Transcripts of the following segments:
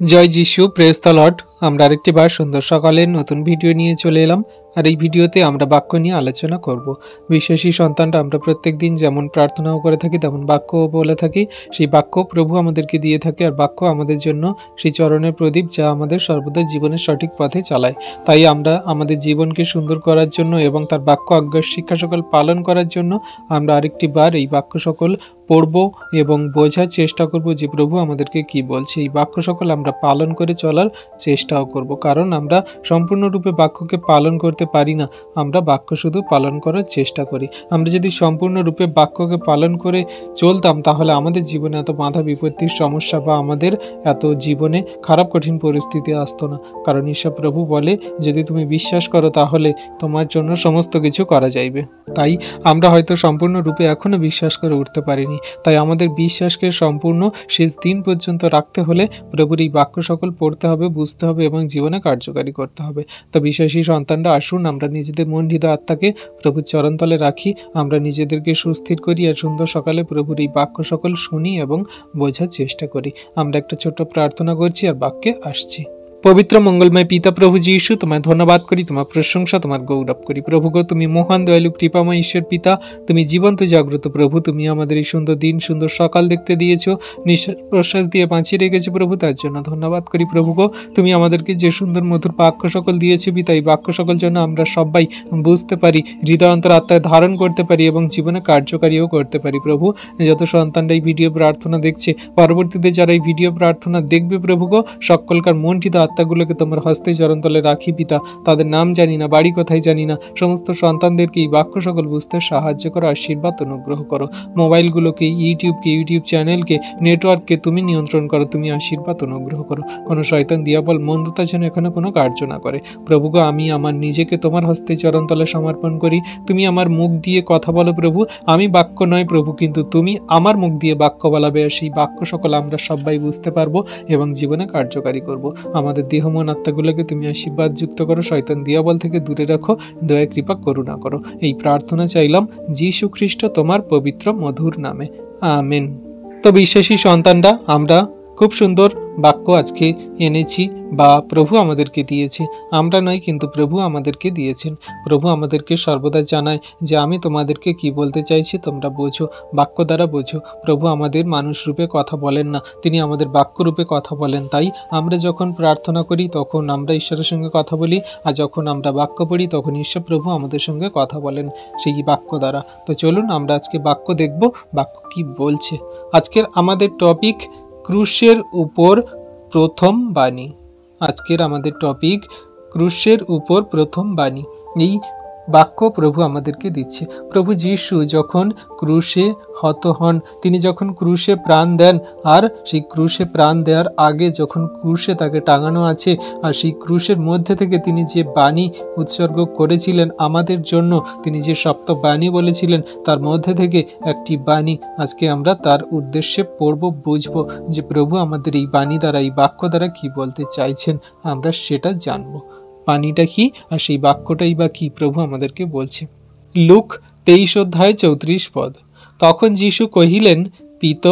জয় যিশু, praise the Lord. আমরা আরেকটি বার সুন্দর সকালের নতুন ভিডিও নিয়ে চলে এলাম। আর এই ভিডিওতে আমরা বাক্য নিয়ে আলোচনা করব। বিশ্বাসী সন্তানরা আমরা প্রত্যেক দিন যেমন প্রার্থনাও করে থাকি তেমন বাক্যও বলে থাকি। সেই বাক্য প্রভু আমাদেরকে দিয়ে থাকে, আর বাক্য আমাদের জন্য সেই চরণের প্রদীপ, যা আমাদের সর্বদা জীবনের সঠিক পথে চালায়। তাই আমরা আমাদের জীবনকে সুন্দর করার জন্য এবং তার বাক্য আজ্ঞার শিক্ষা সকল পালন করার জন্য আমরা আরেকটি বার এই বাক্য সকল পড়ব এবং বোঝার চেষ্টা করব যে প্রভু আমাদেরকে কি বলছে। এই বাক্য সকল আমরা পালন করে চলার চেষ্টাও করব, কারণ আমরা সম্পূর্ণরূপে বাক্যকে পালন করতে পারি না, আমরা বাক্য শুধু পালন করার চেষ্টা করি। আমরা যদি সম্পূর্ণরূপে বাক্যকে পালন করে চলতাম তাহলে আমাদের জীবনে এত বাধা বিপত্তির সমস্যা বা আমাদের এত জীবনে খারাপ কঠিন পরিস্থিতি আসতো না। কারণ ঈশ্বর প্রভু বলে, যদি তুমি বিশ্বাস করো তাহলে তোমার জন্য সমস্ত কিছু করা যাইবে। তাই আমরা হয়তো সম্পূর্ণরূপে এখনও বিশ্বাস করে উঠতে পারিনি। তাই আমাদের বিশ্বাসকে সম্পূর্ণ শেষ দিন পর্যন্ত রাখতে হলে প্রভুর এই বাক্য সকল পড়তে হবে, বুঝতে হবে এবং জীবনে কার্যকারী করতে হবে। তো বিশ্বাসী সন্তানরা, আসুন আমরা নিজেদের মন হৃদয় আত্মাকে প্রভুর চরণতলে রাখি, আমরা নিজেদেরকে সুস্থির করি আর সুন্দর সকালে প্রভুর এই বাক্য সকল শুনি এবং বোঝার চেষ্টা করি। আমরা একটা ছোট্ট প্রার্থনা করছি আর বাক্যে আসছি। পবিত্র মঙ্গলময় পিতা প্রভু যীশু, তোমায় ধন্যবাদ করি, তোমার প্রশংসা, তোমার গৌরব করি। প্রভু গো, তুমি মহান দয়ালু কৃপাময় ঈশ্বর পিতা, তুমি জীবন্ত জাগ্রত প্রভু। তুমি আমাদের এই সুন্দর দিন, সুন্দর সকাল দেখতে দিয়েছো, নিঃশ্বাস প্রশ্বাস দিয়ে বাঁচিয়ে রেখেছো প্রভু, তার জন্য ধন্যবাদ করি। প্রভু গো, তুমি আমাদেরকে যে সুন্দর মধুর বাক্য সকল দিয়েছো পিতা, এই বাক্য সকল জন্য আমরা সবাই বুঝতে পারি, হৃদয় অন্তর আত্মায় ধারণ করতে পারি এবং জীবনে কার্যকারীও করতে পারি। প্রভু, যত সন্তানরা এই ভিডিও প্রার্থনা দেখছে, পরবর্তীতে যারা এই ভিডিও প্রার্থনা দেখবে প্রভু গো, সকলকার মন হৃদয় আত্মাগুলোকে তোমার হস্তে চরণতলে রাখি পিতা। তাদের নাম জানি না, বাড়ি কোথায় জানি না, সমস্ত সন্তানদেরকে এই বাক্য সকল বুঝতে সাহায্য করো, আশীর্বাদ অনুগ্রহ করো। মোবাইলগুলোকে, ইউটিউব চ্যানেলকে, নেটওয়ার্ককে তুমি নিয়ন্ত্রণ করো, তুমি আশীর্বাদ অনুগ্রহ করো। কোনো শয়তান দিয়াবল মন্দতা যেন এখানে কোনো কার্য না করে। প্রভু গো, আমি আমার নিজেকে তোমার হস্তে চরণতলে সমর্পণ করি। তুমি আমার মুখ দিয়ে কথা বলো প্রভু, আমি বাক্য নয় প্রভু, কিন্তু তুমি আমার মুখ দিয়ে বাক্য বলাবে, আর সেই বাক্য সকল আমরা সবাই বুঝতে পারবো এবং জীবনে কার্যকারী করব। আমাদের দেহ মন আত্মাগুলোকে তুমি আশীর্বাদ যুক্ত করো, শয়তান দিয়াবল থেকে দূরে রাখো, দয়া কৃপা করুণা করো। এই প্রার্থনা চাইলাম যীশু খ্রিস্ট তোমার পবিত্র মধুর নামে, আমেন। তো বিশ্বাসী সন্তানরা, আমরা খুব সুন্দর বাক্য আজকে এনেছি বা প্রভু আমাদেরকে দিয়েছে। আমরা নয়, কিন্তু প্রভু আমাদেরকে দিয়েছেন। প্রভু আমাদেরকে সর্বদা জানায় যে আমি তোমাদেরকে কি বলতে চাইছি তোমরা বোঝো, বাক্য দ্বারা বোঝো। প্রভু আমাদের মানুষ রূপে কথা বলেন না, তিনি আমাদের বাক্য রূপে কথা বলেন। তাই আমরা যখন প্রার্থনা করি তখন আমরা ঈশ্বরের সঙ্গে কথা বলি, আর যখন আমরা বাক্য পড়ি তখন ঈশ্বর প্রভু আমাদের সঙ্গে কথা বলেন সেই বাক্য দ্বারা। তো চলুন আমরা আজকে বাক্য দেখব, বাক্য কি বলছে। আজকের আমাদের টপিক ক্রুশের উপর প্রথম বাণী। আজকের আমাদের টপিক ক্রুশের উপর প্রথম বাণী। এই বাক্য প্রভু আমাদেরকে দিচ্ছে। প্রভু যীশু যখন ক্রুশে হত হন, তিনি যখন ক্রুশে প্রাণ দেন, আর সেই ক্রুশে প্রাণ দেওয়ার আগে যখন ক্রুশে তাকে টাঙানো আছে, আর সেই ক্রুশের মধ্যে থেকে তিনি যে বাণী উৎসর্গ করেছিলেন আমাদের জন্য, তিনি যে সপ্ত বাণী বলেছিলেন, তার মধ্যে থেকে একটি বাণী আজকে আমরা তার উদ্দেশ্যে পড়ব, বুঝব যে প্রভু আমাদের এই বাণী দ্বারা, এই বাক্য দ্বারা কি বলতে চাইছেন, আমরা সেটা জানবো। বাণীটা কি আর সেই বাক্যটাই বা কি প্রভু আমাদেরকে বলছে। লুক 23 অধ্যায় 34 পদ। তখন যীশু কহিলেন, পিত,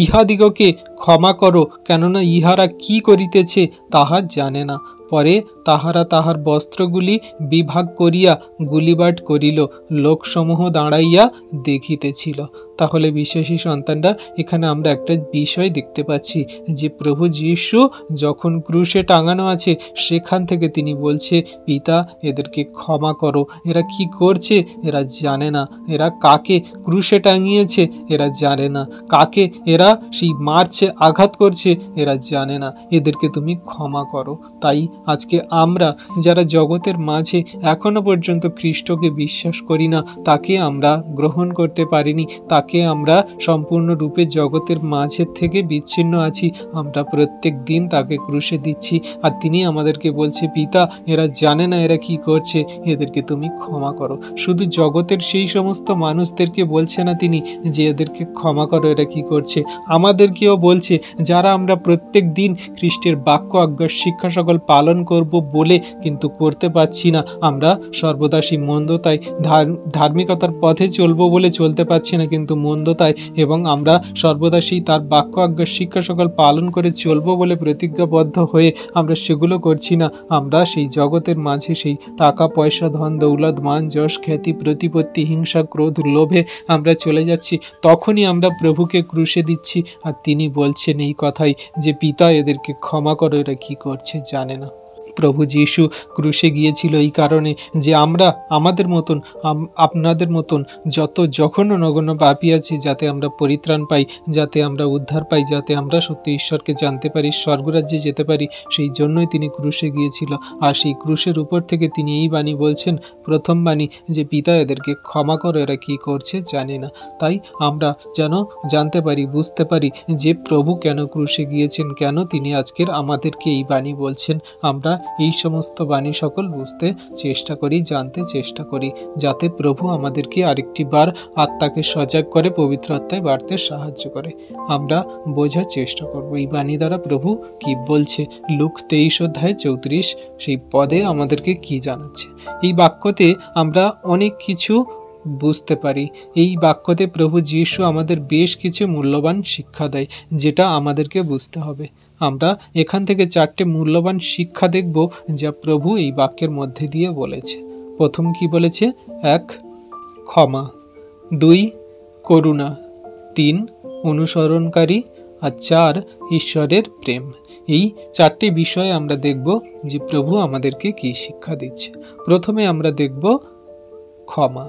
ইহাদিগকে ক্ষমা করো, কেননা ইহারা কি করিতেছে তাহা জানে না। পরে তাহারা তাহার বস্ত্রগুলি বিভাগ করিয়া গুলিবাট করিল, লোকসমূহ দাঁড়াইয়া দেখিতেছিল। তাহলে বিশ্বাসী সন্তানরা, এখানে আমরা একটা বিষয় দেখতে পাচ্ছি যে প্রভু যীশু যখন ক্রুশে টাঙানো আছে সেখান থেকে তিনি বলছে, পিতা, এদেরকে ক্ষমা করো, এরা কি করছে এরা জানে না, এরা কাকে ক্রুশে টাঙিয়েছে এরা জানে না, কাকে এরা সেই মারছে, আঘাত করছে এরা জানে না, এদেরকে তুমি ক্ষমা করো। তাই আজকে আমরা যারা জগতের মাঝে এখনো পর্যন্ত খ্রিস্টকে বিশ্বাস করি না, তাকে আমরা গ্রহণ করতে পারিনি, তাকে আমরা সম্পূর্ণরূপে জগতের মাঝে থেকে বিচ্ছিন্ন আছি, আমরা প্রত্যেক দিন তাকে ক্রুশে দিচ্ছি, আর তিনি আমাদেরকে বলছে, পিতা, এরা জানে না এরা কি করছে, এদেরকে তুমি ক্ষমা করো। শুধু জগতের সেই সমস্ত মানুষদেরকে বলছে না তিনি যে এদেরকে ক্ষমা করো, এরা কি করছে, আমাদেরকেও বলছে, যারা আমরা প্রত্যেক দিন খ্রিস্টের বাক্য আজ্ঞার শিক্ষা সকল পালন করব বলে কিন্তু করতে পারছি না, আমরা সর্বদা সেই মন্দতায় ধার্মিকতার পথে চলবো বলে চলতে পারছি না, কিন্তু মন্দতায়, এবং আমরা সর্বদা সেই তার বাক্য আজ্ঞার শিক্ষা সকল পালন করে চলবো বলে প্রতিজ্ঞাবদ্ধ হয়ে আমরা সেগুলো করছি না। আমরা সেই জগতের মাঝে সেই টাকা পয়সা ধন দৌলত মান যশ খ্যাতি প্রতিপত্তি হিংসা ক্রোধ লোভে আমরা চলে যাচ্ছি। তখনই আমরা প্রভুকে ক্রুশে দিচ্ছি, আর তিনি বলছেন এই কথাই যে পিতা এদেরকে ক্ষমা করো, এরা কি করছে জানে না। প্রভু যীশু ক্রুশে গিয়েছিল এই কারণে যে আমরা আমাদের মতন আপনাদের মতন যত জঘন্য নগণ্য পাপী আছি, যাতে আমরা পরিত্রাণ পাই, যাতে আমরা উদ্ধার পাই, যাতে আমরা সত্যি ঈশ্বরকে জানতে পারি, স্বর্গরাজ্যে যেতে পারি, সেই জন্যই তিনি ক্রুশে গিয়েছিল। আর সেই ক্রুশের উপর থেকে তিনি এই বাণী বলছেন, প্রথম বাণী যে পিতা এদেরকে ক্ষমা করো, এরা কি করছে জানে না। তাই আমরা যেন জানতে পারি, বুঝতে পারি যে প্রভু কেন ক্রুশে গিয়েছেন, কেন তিনি আজকের আমাদেরকে এই বাণী বলছেন। আমরা এই সমস্ত বাণী সকল বুঝতে চেষ্টা করি, জানতে চেষ্টা করি, যাতে প্রভু আমাদেরকে আরেকটি বার আত্মাকে সজাগ করে পবিত্র আত্মায় বাড়তে সাহায্য করে। আমরা বোঝার চেষ্টা করব এই বাণী দ্বারা প্রভু কি বলছে। লুক 23:34 সেই পদে আমাদেরকে কি জানাচ্ছে। এই বাক্যতে আমরা অনেক কিছু বুঝতে পারি। এই বাক্যতে প্রভু যীশু আমাদের বেশ কিছু মূল্যবান শিক্ষা দেয়, যেটা আমাদেরকে বুঝতে হবে। আমরা এখান থেকে 4টে মূল্যবান শিক্ষা দেখব যা প্রভু এই বাক্যের মধ্যে দিয়ে বলেছে। প্রথম কি বলেছে? 1 ক্ষমা, 2 করুণা, 3 অনুসরণকারী, আর 4 ঈশ্বরের প্রেম। এই 4টে বিষয়ে আমরা দেখব যে প্রভু আমাদেরকে কি শিক্ষা দিচ্ছে। প্রথমে আমরা দেখব ক্ষমা।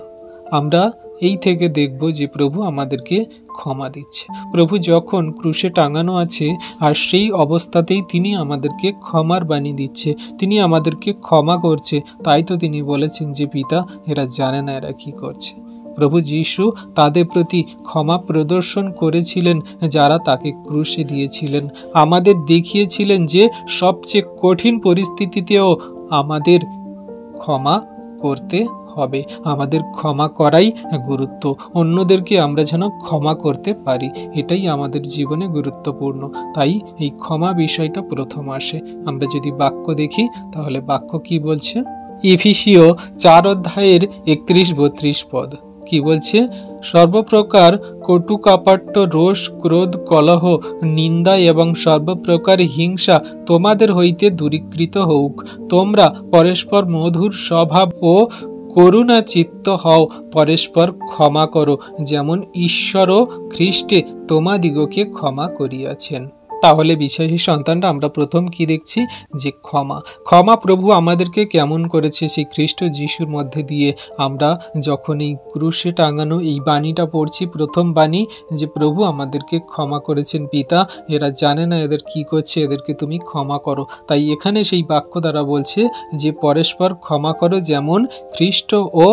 আমরা এই থেকে দেখব যে প্রভু আমাদেরকে ক্ষমা দিচ্ছে। প্রভু যখন ক্রুশে টাঙানো আছে আর সেই অবস্থাতেই তিনি আমাদেরকে ক্ষমার বাণী দিচ্ছে, তিনি আমাদেরকে ক্ষমা করছে। তাই তো তিনি বলেছেন যে পিতা এরা জানে না এরা কি করছে। প্রভু যীশু তাদের প্রতি ক্ষমা প্রদর্শন করেছিলেন যারা তাকে ক্রুশে দিয়েছিলেন। আমাদের দেখিয়েছিলেন যে সবচেয়ে কঠিন পরিস্থিতিতেও আমাদের ক্ষমা করতে হবে, আমাদের ক্ষমা করাই গুরুত্ব। অন্যদেরকে আমরা যেন ক্ষমা করতে পারি, এটাই আমাদের জীবনে গুরুত্বপূর্ণ। তাই এই ক্ষমা বিষয়টা প্রথম আসে। আমরা যদি বাক্য দেখি তাহলে বাক্য কি বলছে? এফেসীয় 4:31-32 পদ কি বলছে? সর্বপ্রকার কটু কাপট্য রোষ ক্রোধ কলহ নিন্দা এবং সর্বপ্রকার হিংসা তোমাদের হইতে দূরীকৃত হোক। তোমরা পরস্পর মধুর স্বভাব ও করুণা চিত্ত হও, পরস্পর ক্ষমা করো, যেমন ঈশ্বরও খ্রিস্টে তোমাদিগকে ক্ষমা করিয়াছেন। তাহলে বিশ্বাসী সন্তানরা আমরা প্রথম কি দেখছি? যে ক্ষমা। ক্ষমা প্রভু আমাদেরকে কেমন করেছে সেই খ্রিস্ট যিশুর মধ্যে দিয়ে। আমরা যখন এই ক্রুশে টাঙানো এই বাণীটা পড়ছি, প্রথম বাণী যে প্রভু আমাদেরকে ক্ষমা করেছেন। পিতা এরা জানে না এদের কি করছে, এদেরকে তুমি ক্ষমা করো। তাই এখানে সেই বাক্য দ্বারা বলছে যে পরস্পর ক্ষমা করো, যেমন খ্রিস্ট ও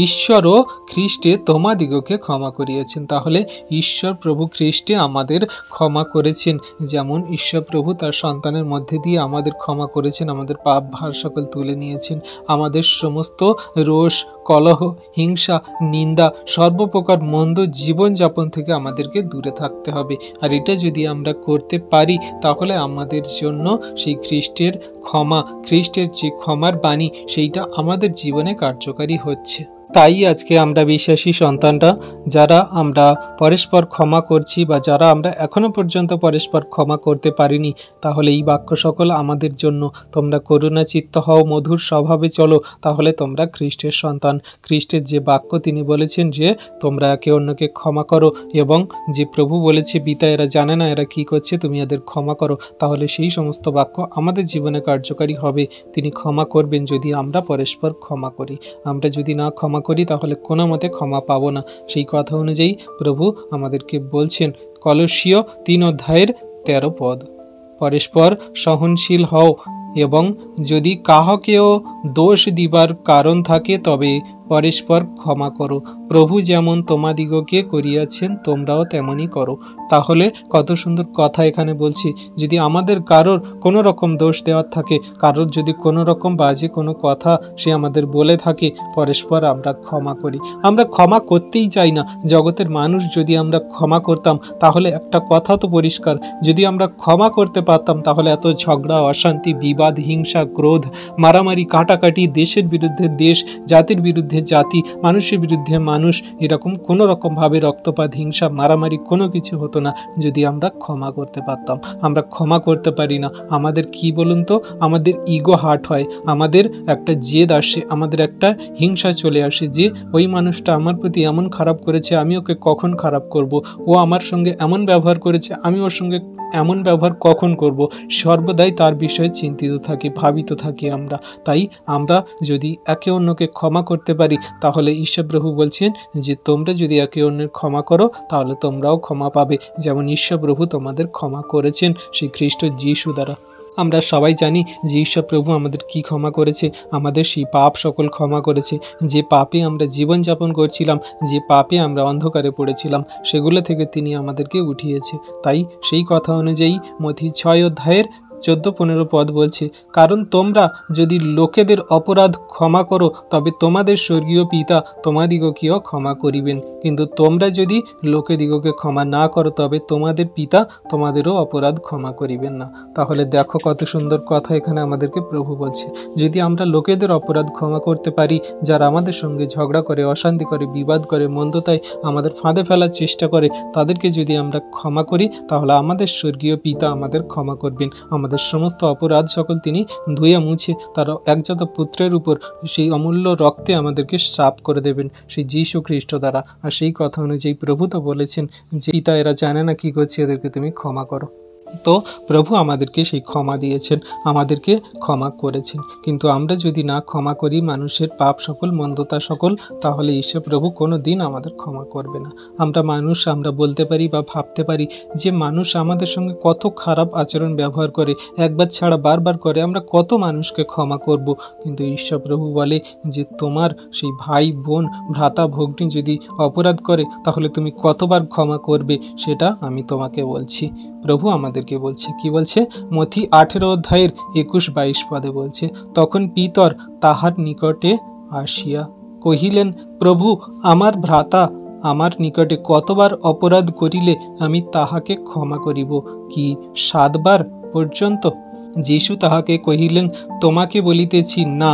ঈশ্বরও খ্রিস্টে তোমাদিগকে ক্ষমা করিয়েছেন। তাহলে ঈশ্বর প্রভু খ্রিস্টে আমাদের ক্ষমা করেছেন, যেমন ঈশ্বর প্রভু তার সন্তানের মধ্যে দিয়ে আমাদের ক্ষমা করেছেন, আমাদের পাপ ভার সকল তুলে নিয়েছেন। আমাদের সমস্ত রোষ কলহ হিংসা নিন্দা সর্বপ্রকার মন্দ জীবনযাপন থেকে আমাদেরকে দূরে থাকতে হবে। আর এটা যদি আমরা করতে পারি তাহলে আমাদের জন্য সেই খ্রিস্টের ক্ষমা, খ্রিস্টের যে ক্ষমার বাণী সেইটা আমাদের জীবনে কার্যকারী হচ্ছে। তাই আজকে আমরা বিশ্বাসী সন্তানরা যারা আমরা পরস্পর ক্ষমা করছি বা যারা আমরা এখনো পর্যন্ত পরস্পর ক্ষমা করতে পারিনি, তাহলে এই বাক্য সকল আমাদের জন্য। তোমরা করুণা চিত্ত হও, মধুর স্বভাবে চলো, তাহলে তোমরা খ্রিস্টের সন্তান। খ্রিস্টের যে বাক্য তিনি বলেছেন যে তোমরা একে অন্যকে ক্ষমা করো, এবং যে প্রভু বলেছে পিতা এরা জানে না এরা কি করছে, তুমি এদের ক্ষমা করো, তাহলে সেই সমস্ত বাক্য আমাদের জীবনে কার্যকারী হবে। তিনি ক্ষমা করবেন যদি আমরা পরস্পর ক্ষমা করি। আমরা যদি না ক্ষমা করি তাহলে কোনো মতে ক্ষমা পাবো না। সেই কথা অনুযায়ী প্রভু আমাদেরকে বলছেন কলসীয় 3:13 পদ, পরস্পর সহনশীল হও, এবং যদি কাহকেও দোষ দিবার কারণ থাকে তবে পরস্পর ক্ষমা করো, প্রভু যেমন তোমাদিগকে করিয়াছেন তোমরাও তেমনই করো। তাহলে কত সুন্দর কথা এখানে বলছি। যদি আমাদের কারোর কোনো রকম দোষ দেওয়ার থাকে, কারোর যদি কোনো রকম বাজে কোনো কথা সে আমাদের বলে থাকে, পরস্পর আমরা ক্ষমা করি। আমরা ক্ষমা করতেই চাই না। জগতের মানুষ যদি আমরা ক্ষমা করতাম তাহলে একটা কথা তো পরিষ্কার, যদি আমরা ক্ষমা করতে পারতাম তাহলে এত ঝগড়া অশান্তি বিবাদ হিংসা ক্রোধ মারামারি কাটাকাটি দেশের বিরুদ্ধে দেশ জাতির বিরুদ্ধে জাতি, মানুষের বিরুদ্ধে মানুষ, এরকম কোনো রকমভাবে রক্তপাত, হিংসা, মারামারি কোনো কিছু হতো না যদি আমরা ক্ষমা করতে পারতাম। আমরা ক্ষমা করতে পারি না। আমাদের কি বলুন তো, আমাদের ইগো হার্ট হয়, আমাদের একটা জেদ আসে, আমাদের একটা হিংসা চলে আসে যে ওই মানুষটা আমার প্রতি এমন খারাপ করেছে, আমি ওকে কখন খারাপ করব, ও আমার সঙ্গে এমন ব্যবহার করেছে, আমি ওর সঙ্গে এমন ব্যবহার কখন করব, সর্বদাই তার বিষয়ে চিন্তিত থাকি, ভাবিত থাকি আমরা। তাই আমরা যদি একে অন্যকে ক্ষমা করতে পারি, তাহলে ঈশ্বরপ্রভু বলছেন যে তোমরা যদি একে অন্যের ক্ষমা করো তাহলে তোমরাও ক্ষমা পাবে, যেমন ঈশ্বরপ্রভু তোমাদের ক্ষমা করেছেন সেই খ্রিস্ট যিশু দ্বারা। আমরা সবাই জানি যে ঈশ্বরপ্রভু আমাদের কি ক্ষমা করেছে, আমাদের সেই পাপ সকল ক্ষমা করেছে। যে পাপে আমরা জীবনযাপন করছিলাম, যে পাপে আমরা অন্ধকারে পড়েছিলাম, সেগুলো থেকে তিনি আমাদেরকে উঠিয়েছে। তাই সেই কথা অনুযায়ী মথি 6 অধ্যায়ের 14-15 পদ বলছে, কারণ তোমরা যদি লোকেদের অপরাধ ক্ষমা করো তবে তোমাদের স্বর্গীয় পিতা তোমাদিগকেও ক্ষমা করিবেন, কিন্তু তোমরা যদি লোকেদিগকে ক্ষমা না করো তবে তোমাদের পিতা তোমাদেরও অপরাধ ক্ষমা করিবেন না। তাহলে দেখো কত সুন্দর কথা এখানে আমাদেরকে প্রভু বলছে। যদি আমরা লোকেদের অপরাধ ক্ষমা করতে পারি, যারা আমাদের সঙ্গে ঝগড়া করে, অশান্তি করে, বিবাদ করে, মন্দতায় আমাদের ফাঁদে ফেলার চেষ্টা করে, তাদেরকে যদি আমরা ক্ষমা করি তাহলে আমাদের স্বর্গীয় পিতা আমাদের ক্ষমা করবেন। আমাদের সমস্ত অপরাধ সকল তিনি ধুয়ে মুছে তার একজাত পুত্রের উপর সেই অমূল্য রক্তে আমাদেরকে সাফ করে দেবেন সেই যীশু খ্রিস্ট দ্বারা। আর সেই কথা অনুযায়ী প্রভু তো বলেছেন যে পিতা এরা জানে না কি করছে, এদেরকে তুমি ক্ষমা করো। তো প্রভু আমাদেরকে সেই ক্ষমা দিয়েছেন, আমাদেরকে ক্ষমা করেছেন। কিন্তু আমরা যদি না ক্ষমা করি মানুষের পাপ সকল, মন্দতা সকল, তাহলে ঈশ্বর প্রভু কোনো দিন আমাদের ক্ষমা করবে না। আমরা বলতে পারি বা ভাবতে পারি যে মানুষ আমাদের সঙ্গে কত খারাপ আচরণ ব্যবহার করে, একবার ছাড়া বারবার করে, আমরা কত মানুষকে ক্ষমা করব। কিন্তু ঈশ্বর প্রভু বলে যে তোমার সেই ভাই বোন, ভ্রাতা ভগ্নী যদি অপরাধ করে তাহলে তুমি কতবার ক্ষমা করবে সেটা আমি তোমাকে বলছি। প্রভু আমাদেরকে বলছে, কি বলছে? মথি 18 অধ্যায়ের 21-22 পদে বলছে, তখন পিতর তাহার নিকটে আসিয়া কহিলেন, প্রভু, আমার ভ্রাতা আমার নিকটে কতবার অপরাধ করিলে আমি তাহাকে ক্ষমা করিব? কি 7 বার পর্যন্ত? যীশু তাহাকে কহিলেন, তোমাকে বলিতেছি না,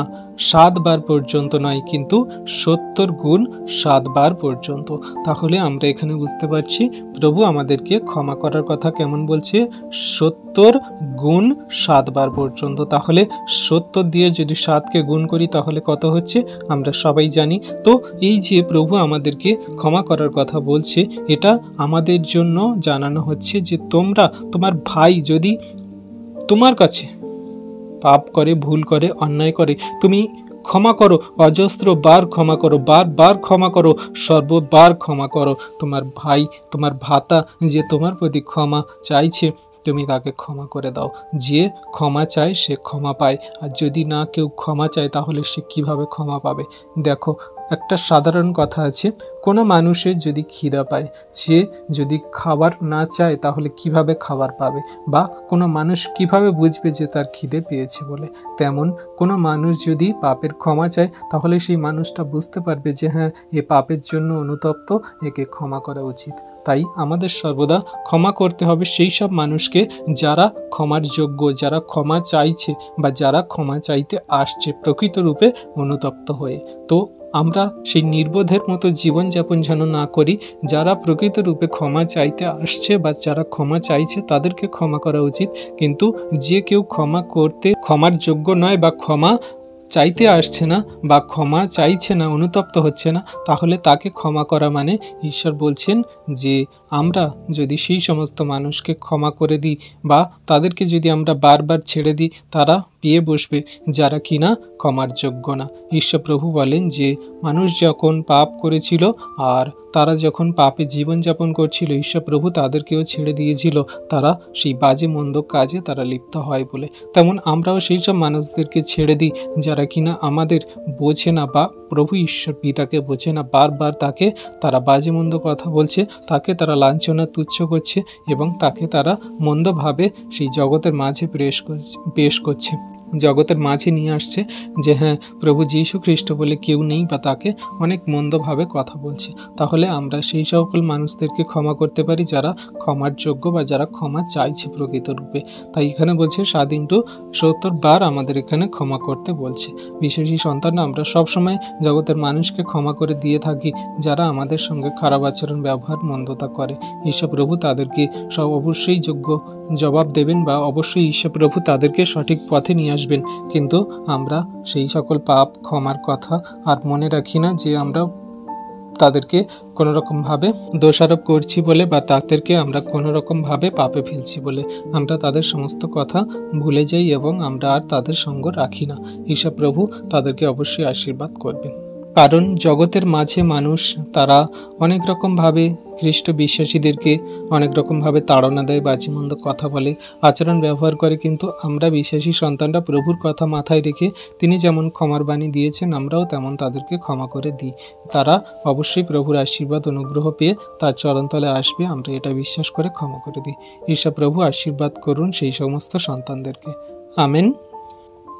7 বার পর্যন্ত নয়, কিন্তু 70 গুণ 7 বার পর্যন্ত। তাহলে আমরা এখানে বুঝতে পারছি প্রভু আমাদেরকে ক্ষমা করার কথা কেমন বলছে, 70 গুণ 7 বার পর্যন্ত। তাহলে 70 দিয়ে যদি 7কে গুণ করি তাহলে কত হচ্ছে আমরা সবাই জানি। তো এই যে প্রভু আমাদেরকে ক্ষমা করার কথা বলছে, এটা আমাদের জন্য জানানো হচ্ছে যে তোমার ভাই যদি তোমার কাছে পাপ করে, ভুল করে, অন্যায় করে, তুমি ক্ষমা করো, অজস্র বার ক্ষমা করো, বারবার ক্ষমা করো, সর্ববার ক্ষমা করো। তোমার ভাই, তোমার ভ্রাতা যে তোমার প্রতি ক্ষমা চাইছে, তুমি তাকে ক্ষমা করে দাও। যে ক্ষমা চায় সে ক্ষমা পায়, আর যদি না কেউ ক্ষমা চায় তাহলে সে কিভাবে ক্ষমা পাবে? দেখো, একটা সাধারণ কথা আছে, কোনো মানুষের যদি খিদা পায়, সে যদি খাবার না চায় তাহলে কিভাবে খাবার পাবে? বা কোনো মানুষ কিভাবে বুঝবে যে তার খিদে পেয়েছে বলে? তেমন কোনো মানুষ যদি পাপের ক্ষমা চায় তাহলে সেই মানুষটা বুঝতে পারবে যে হ্যাঁ, এ পাপের জন্য অনুতপ্ত, একে ক্ষমা করা উচিত। তাই আমাদের সর্বদা ক্ষমা করতে হবে সেই সব মানুষকে যারা ক্ষমার যোগ্য, যারা ক্ষমা চাইছে বা যারা ক্ষমা চাইতে আসছে প্রকৃত রূপে অনুতপ্ত হয়ে। তো আমরা সেই নির্বোধের মতো জীবনযাপন যেন না করি। যারা প্রকৃত রূপে ক্ষমা চাইতে আসছে বা যারা ক্ষমা চাইছে তাদেরকে ক্ষমা করা উচিত। কিন্তু যে কেউ ক্ষমার যোগ্য নয় বা ক্ষমা চাইতে আসছে না বা ক্ষমা চাইছে না, অনুতপ্ত হচ্ছে না, তাহলে তাকে ক্ষমা করা মানে ঈশ্বর বলছেন যে আমরা যদি সেই সমস্ত মানুষকে ক্ষমা করে দিই বা তাদেরকে যদি আমরা বারবার ছেড়ে দিই, তারা পেয়ে বসবে যারা কিনা ক্ষমার যোগ্য না। ঈশ্বর প্রভু বলেন যে মানুষ যখন পাপ করেছিল আর তারা যখন পাপে জীবনযাপন করছিল, ঈশ্বর প্রভু তাদেরকেও ছেড়ে দিয়েছিল, তারা সেই বাজে মন্দ কাজে তারা লিপ্ত হয় বলে। তেমন আমরাও সেই সব মানুষদেরকে ছেড়ে দিই যারা কিনা আমাদের বোঝে না বা প্রভু ঈশ্বর পিতাকে বোঝে না, বারবার তাকে তারা বাজে মন্দ কথা বলছে, তাকে তারা লাঞ্ছনা তুচ্ছ করছে এবং তাকে তারা মন্দভাবে সেই জগতের মাঝে পেশ করছে, জগতের মাঝে নিয়ে আসছে যে হ্যাঁ, প্রভু যীশু খ্রিস্ট বলে কেউ নেই, বা তাকে অনেক মন্দভাবে কথা বলছে। তাহলে আমরা সেই সকল মানুষদেরকে ক্ষমা করতে পারি যারা ক্ষমার যোগ্য বা যারা ক্ষমা চাইছে প্রকৃত রূপে। তাই এখানে বলছে 7 × 70 বার আমাদের এখানে ক্ষমা করতে বলছে। করছে। বিশ্বাসী সন্তানরা আমরা সবসময় জগতের মানুষকে ক্ষমা করে দিয়ে থাকি যারা আমাদের সঙ্গে খারাপ আচরণ, ব্যবহার, মন্দতা করে। ঈশ্বরপ্রভু তাদেরকে অবশ্যই যোগ্য জবাব দেবেন বা অবশ্যই ঈশ্বরপ্রভু তাদেরকে সঠিক পথে নিয়ে আসবেন। কিন্তু আমরা সেই সকল পাপ ক্ষমার কথা আর মনে রাখি না, যে আমরা তাদেরকে কোনো রকমভাবে দোষারোপ করছি বলে বা তাদেরকে আমরা কোনো রকমভাবে পাপে ফেলছি বলে আমরা তাদের সমস্ত কথা ভুলে যাই এবং আমরা আর তাদের সঙ্গ রাখি না। ঈশ্বরপ্রভু তাদেরকে অবশ্যই আশীর্বাদ করবেন। কারণ জগতের মাঝে মানুষ তারা অনেক রকমভাবে খ্রিস্ট বিশ্বাসীদেরকে অনেক রকমভাবে তাড়না দেয়, বাজিমন্দ কথা বলে, আচরণ ব্যবহার করে। কিন্তু আমরা বিশ্বাসী সন্তানরা প্রভুর কথা মাথায় রেখে তিনি যেমন ক্ষমার বাণী দিয়েছেন আমরাও তেমন তাদেরকে ক্ষমা করে দিই। তারা অবশ্যই প্রভুর আশীর্বাদ অনুগ্রহ পেয়ে তার চরণতলে আসবে, আমরা এটা বিশ্বাস করে ক্ষমা করে দিই। ঈশ্বর প্রভু আশীর্বাদ করুন সেই সমস্ত সন্তানদেরকে। আমেন।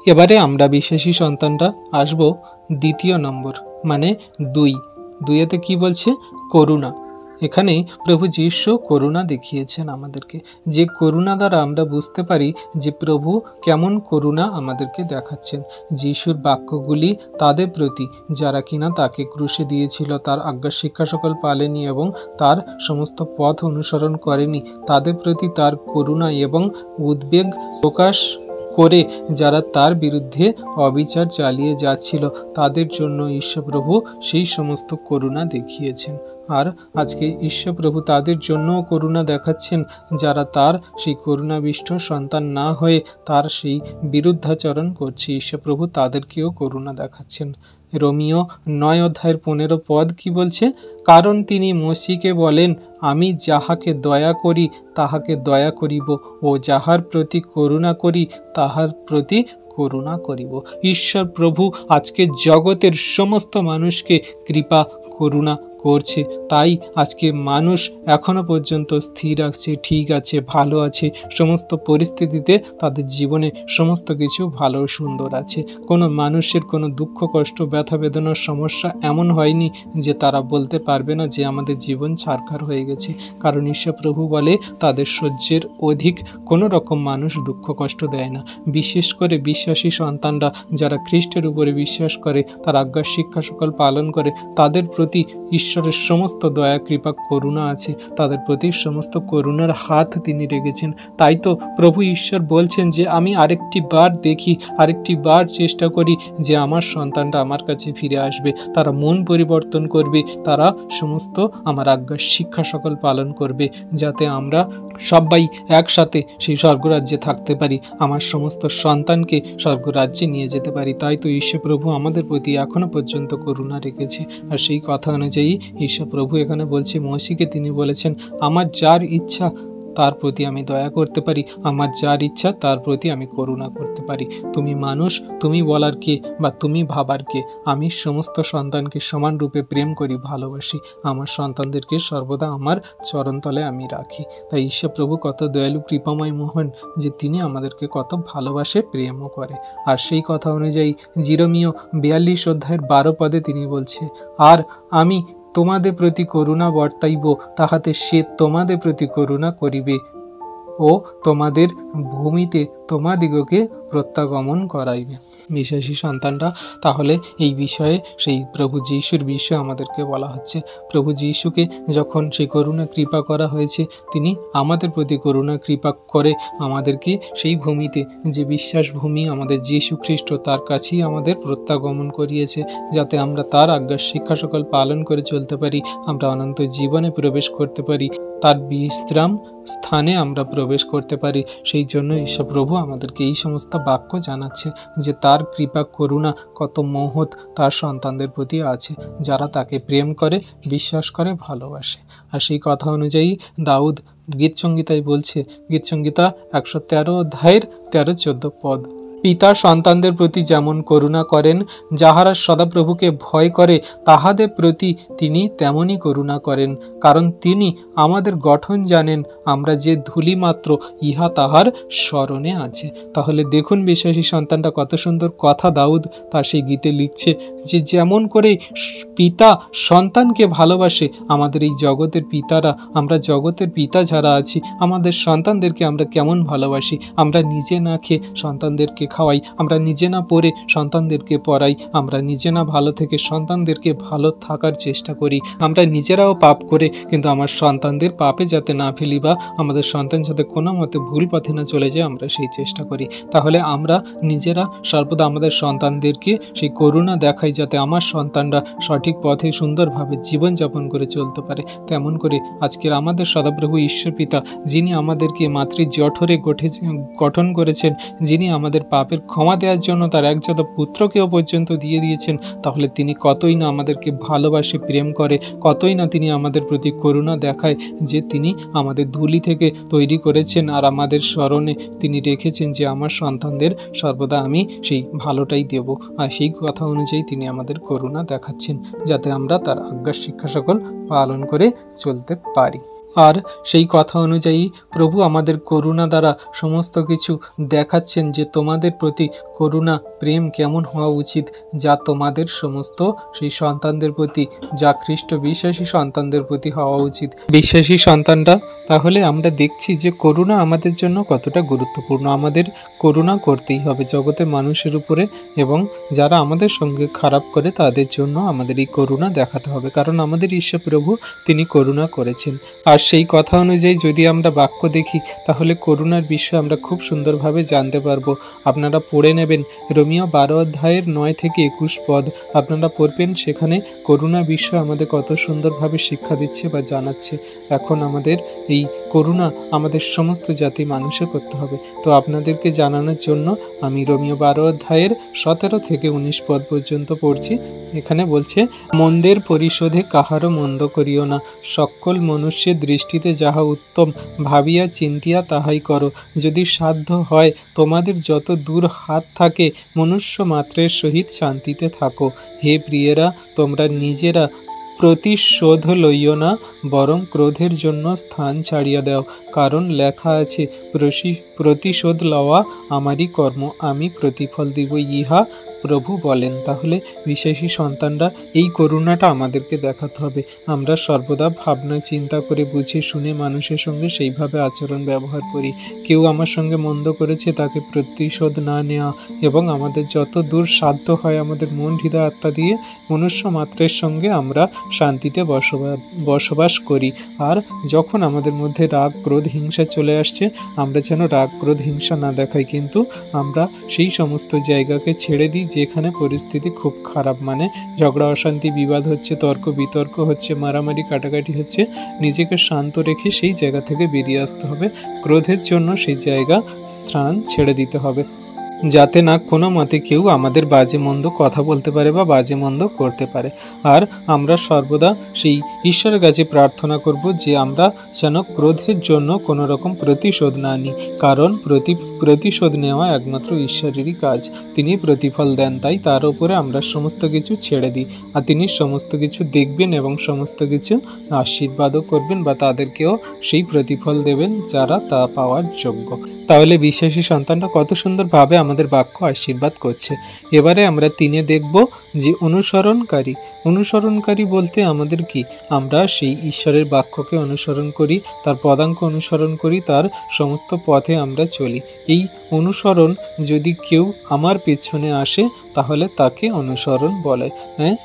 এবারে আমরা বিশ্বাসী সন্তানরা আসব দ্বিতীয় নম্বর, মানে 2-এতে কি বলছে? করুণা। এখানে প্রভু যীশু করুণা দেখিয়েছেন আমাদেরকে, যে করুণা দ্বারা আমরা বুঝতে পারি যে প্রভু কেমন করুণা আমাদেরকে দেখাচ্ছেন। যীশুর বাক্যগুলি তাদের প্রতি যারা কিনা তাকে ক্রুশে দিয়েছিল, তার আজ্ঞা শিক্ষা সকল পালেনি এবং তার সমস্ত পথ অনুসরণ করেনি, তাদের প্রতি তার করুণা এবং উদ্বেগ প্রকাশ করে যারা তার বিরুদ্ধে অবিচার চালিয়ে যাচ্ছিল তাদের জন্য ঈশ্বরপ্রভু সেই সমস্ত করুণা দেখিয়েছেন। আর আজকে ঈশ্বরপ্রভু তাদের জন্যও করুণা দেখাচ্ছেন যারা তার সেই করুণাবিষ্ট সন্তান না হয়ে তার সেই বিরুদ্ধাচরণ করছে। ঈশ্বরপ্রভু তাদেরকেও করুণা দেখাচ্ছেন। রোমিও 9:15 কি বলছে? কারণ তিনি মসিকে বলেন, আমি যাহাকে দয়া করি তাহাকে দয়া করিব, ও যাহার প্রতি করুণা করি তাহার প্রতি করুণা করিব। ঈশ্বর প্রভু আজকে জগতের সমস্ত মানুষকে কৃপা করুণা করছে, তাই আজকে মানুষ এখনো পর্যন্ত স্থির আছে, ঠিক আছে, ভালো আছে, সমস্ত পরিস্থিতিতে তাদের জীবনে সমস্ত কিছু ভালো সুন্দর আছে। কোনো মানুষের কোনো দুঃখ কষ্ট ব্যথা বেদনার সমস্যা এমন হয়নি যে তারা বলতে পারবে না যে আমাদের জীবন ছারখার হয়ে গেছে। কারণ ঈশ্বরপ্রভু বলে তাদের সহ্যের অধিক কোনো রকম মানুষ দুঃখ কষ্ট দেয় না। বিশেষ করে বিশ্বাসী সন্তানরা যারা খ্রিস্টের উপরে বিশ্বাস করে, তার আজ্ঞা শিক্ষা সকল পালন করে, তাদের প্রতি ঈশ্বরের সমস্ত দয়া কৃপা করুণা আছে, তাদের প্রতি সমস্ত করুণার হাত তিনি রেখেছেন। তাই তো প্রভু ঈশ্বর বলছেন যে আমি আরেকটি বার দেখি, আরেকটি বার চেষ্টা করি যে আমার সন্তানরা আমার কাছে ফিরে আসবে, তারা মন পরিবর্তন করবে, তারা সমস্ত আমার আজ্ঞা শিক্ষা সকল পালন করবে, যাতে আমরা সবাই একসাথে সেই স্বর্গরাজ্যে থাকতে পারি, আমার সমস্ত সন্তানকে স্বর্গরাজ্যে নিয়ে যেতে পারি। তাই তো ঈশ্বরপ্রভু আমাদের প্রতি এখনো পর্যন্ত করুণা রেখেছে। আর সেই কথা অনুযায়ী ঈশ্বরপ্রভু এখানে বলছে মসিকে তিনি বলেছেন, আমার যার ইচ্ছা তার প্রতি আমি দয়া করতে পারি, আমার যার ইচ্ছা তার প্রতি আমি করুণা করতে পারি। তুমি মানুষ, তুমি বলার কে বা তুমি ভাবার কে? আমি সমস্ত সন্তানকে সমান রূপে প্রেম করি, ভালোবাসি, আমার সন্তানদেরকে সর্বদা আমার চরণতলে আমি রাখি। তাই ঈশ্বরপ্রভু কত দয়ালু কৃপাময় মহান যে তিনি আমাদেরকে কত ভালোবাসে, প্রেমও করে। আর সেই কথা অনুযায়ী জিরোমিও 42:12 তিনি বলছে, আর আমি তোমাদের প্রতি করুণা বর্তাইব, তাহাতে সে তোমাদের প্রতি করুণা করিবে ও তোমাদের ভূমিতে তোমাদিগকে প্রত্যাগমন করাইবে। বিশ্বাসী সন্তানরা তাহলে এই বিষয়ে সেই প্রভু যীশুর বিষয়ে আমাদেরকে বলা হচ্ছে। প্রভু যীশুকে যখন সেই করুণা কৃপা করা হয়েছে, তিনি আমাদের প্রতি করুণা কৃপা করে আমাদেরকে সেই ভূমিতে, যে বিশ্বাস ভূমি আমাদের যীশু খ্রিস্ট, তার কাছেই আমাদের প্রত্যাগমন করিয়েছে, যাতে আমরা তার আজ্ঞা শিক্ষা সকল পালন করে চলতে পারি, আমরা অনন্ত জীবনে প্রবেশ করতে পারি, তার বিশ্রাম স্থানে আমরা প্রবেশ করতে পারি। সেই জন্য ঈশ্বরপ্রভু আমাদেরকে এই সমস্ত বাক্য জানাচ্ছে যে তার কৃপা করুণা কত মহৎ তার সন্তানদের প্রতি আছে, যারা তাকে প্রেম করে, বিশ্বাস করে, ভালোবাসে। আর সেই কথা অনুযায়ী দাউদ গীতসংগীতায় বলছে, গীতসংগীতা 113:13-14 পিতা সন্তানদের প্রতি যেমন করুণা করেন, যাহারা সদাপ্রভুকে ভয় করে তাহাদের প্রতি তিনি তেমনই করুণা করেন, কারণ তিনি আমাদের গঠন জানেন, আমরা যে ধূলি মাত্র ইহা তাহার স্মরণে আছে। তাহলে দেখুন বিশ্বাসী সন্তানটা কত সুন্দর কথা দাউদ তার সেই গীতে লিখছে, যে যেমন করে পিতা সন্তানকে ভালোবাসে, আমাদের এই জগতের পিতারা, আমরা জগতের পিতা যারা আছি, আমাদের সন্তানদেরকে আমরা কেমন ভালোবাসি। আমরা নিজে না খেয়ে সন্তানদেরকে খাওয়াই, আমরা নিজে না পড়ে সন্তানদেরকে পড়াই, আমরা নিজে না ভালো থেকে সন্তানদেরকে ভালো থাকার চেষ্টা করি, আমরা নিজেরাও পাপ করে কিন্তু আমার সন্তানদের পাপে যাতে না ফেলি বা আমাদের সন্তান যাতে কোনো মতে ভুল পথে না চলে যায় আমরা সেই চেষ্টা করি, তাহলে আমরা নিজেরা সর্বদা আমাদের সন্তানদেরকে সেই করুণা দেখাই যাতে আমার সন্তানরা সঠিক পথে সুন্দরভাবে জীবনযাপন করে চলতে পারে। তেমন করে আজকের আমাদের সদাপ্রভু ঈশ্বর পিতা, যিনি আমাদেরকে মাতৃজঠরে গঠন করেছেন, যিনি আমাদের পাপের ক্ষমা দেওয়ার জন্য তার একজাত পুত্রকেও পর্যন্ত দিয়ে দিয়েছেন, তাহলে তিনি কতই না আমাদেরকে ভালোবাসে, প্রেম করে, কতই না তিনি আমাদের প্রতি করুণা দেখায়, যে তিনি আমাদের ধুলি থেকে তৈরি করেছেন আর আমাদের স্মরণে তিনি রেখেছেন যে আমার সন্তানদের সর্বদা আমি সেই ভালোটাই দেব। আর সেই কথা অনুযায়ী তিনি আমাদের করুণা দেখাচ্ছেন যাতে আমরা তার আজ্ঞা শিক্ষা সকল পালন করে চলতে পারি। আর সেই কথা অনুযায়ী প্রভু আমাদের করুণা দ্বারা সমস্ত কিছু দেখাচ্ছেন যে তোমাদের প্রতি করুণা প্রেম কেমন হওয়া উচিত, যা তোমাদের সমস্ত সেই সন্তানদের প্রতি, যা খ্রিস্ট বিশ্বাসী সন্তানদের প্রতি হওয়া উচিত। বিশ্বাসী সন্তানরা তাহলে আমরা দেখছি যে করুণা আমাদের জন্য কতটা গুরুত্বপূর্ণ। আমাদের করুণা করতেই হবে জগতের মানুষের উপরে, এবং যারা আমাদের সঙ্গে খারাপ করে তাদের জন্য আমাদের এই করুণা দেখাতে হবে, কারণ আমাদের ঈশ্বর প্রভু তিনি করুণা করেছেন। আর সেই কথা অনুযায়ী যদি আমরা বাক্য দেখি তাহলে করুণার বিষয়ে আমরা খুব সুন্দরভাবে জানতে পারবো। আপনারা পড়ে নেবেন রোমিও 12 অধ্যায়ের 9 থেকে 21 পদ আপনারা পড়বেন, সেখানে করুণা বিষয় আমাদের কত সুন্দরভাবে শিক্ষা দিচ্ছে বা জানাচ্ছে। এখন আমাদের এই করুণা আমাদের সমস্ত জাতি মানুষে করতে হবে। তো আপনাদেরকে জানানোর জন্য আমি রোমিও 12 অধ্যায়ের 17 থেকে 19 পদ পর্যন্ত পড়ছি। এখানে বলছে, মন্দের পরিশোধে কাহারও মন্দ করিও না, সকল মনুষ্যের দৃষ্টিতে যাহা উত্তম ভাবিয়া চিন্তিয়া তাহাই করো। যদি সাধ্য হয় তোমাদের যত দূর হাত থাকে মনুষ্য মাত্রের সহিত শান্তিতে থাকো। হে প্রিয়েরা, তোমরা নিজেরা প্রতিশোধ লইও না, বরং ক্রোধের জন্য স্থান ছাড়িয়া দাও, কারণ লেখা আছে, প্রতিশোধ লওয়া আমারই কর্ম, আমি প্রতিফল দিব, ইহা প্রভু বলেন। তাহলে বিশ্বাসী সন্তানরা এই করুণাটা আমাদেরকে দেখাতে হবে। আমরা সর্বদা ভাবনা চিন্তা করে বুঝে শুনে মানুষের সঙ্গে সেইভাবে আচরণ ব্যবহার করি। কেউ আমার সঙ্গে মন্দ করেছে তাকে প্রতিশোধ না নেওয়া, এবং আমাদের যত দূর সাধ্য হয় আমাদের মন হৃদয় আত্মা দিয়ে মনুষ্য মাত্রের সঙ্গে আমরা শান্তিতে বসবাস করি। আর যখন আমাদের মধ্যে রাগ ক্রোধ হিংসা চলে আসছে, আমরা যেন রাগ ক্রোধ হিংসা না দেখাই, কিন্তু আমরা সেই সমস্ত জায়গাকে ছেড়ে দিই যেখানে পরিস্থিতি খুব খারাপ, মানে ঝগড়া অশান্তি বিবাদ হচ্ছে, তর্ক বিতর্ক হচ্ছে, মারামারি কাটাকাটি হচ্ছে। নিজেকে শান্ত রেখে সেই জায়গা থেকে বেরিয়ে আসতে হবে। ক্রোধের জন্য সেই জায়গা স্থান ছেড়ে দিতে হবে, যাতে না কোনো মতে কেউ আমাদের বাজে মন্দ কথা বলতে পারে বা বাজে মন্দ করতে পারে। আর আমরা সর্বদা সেই ঈশ্বরের কাছে প্রার্থনা করব যে আমরা যেন ক্রোধের জন্য কোনো রকম প্রতিশোধ না নিই, কারণ প্রতিশোধ নেওয়া একমাত্র ঈশ্বরেরই কাজ। তিনি প্রতিফল দেন, তাই তার উপরে আমরা সমস্ত কিছু ছেড়ে দিই, আর তিনি সমস্ত কিছু দেখবেন এবং সমস্ত কিছু আশীর্বাদও করবেন বা তাদেরকেও সেই প্রতিফল দেবেন যারা তা পাওয়ার যোগ্য। তাহলে বিশ্বাসী সন্তানরা কত সুন্দরভাবে আমাদের বাক্য আশীর্বাদ করছে। এবারে আমরা 3 দেখব যে অনুসরণকারী বলতে আমাদের কি, আমরা সেই ঈশ্বরের বাক্যকে অনুসরণ করি, তার পদাঙ্ক অনুসরণ করি, তার সমস্ত পথে আমরা চলি। এই অনুসরণ যদি কেউ আমার পেছনে আসে তাহলে তাকে অনুসরণ বলে।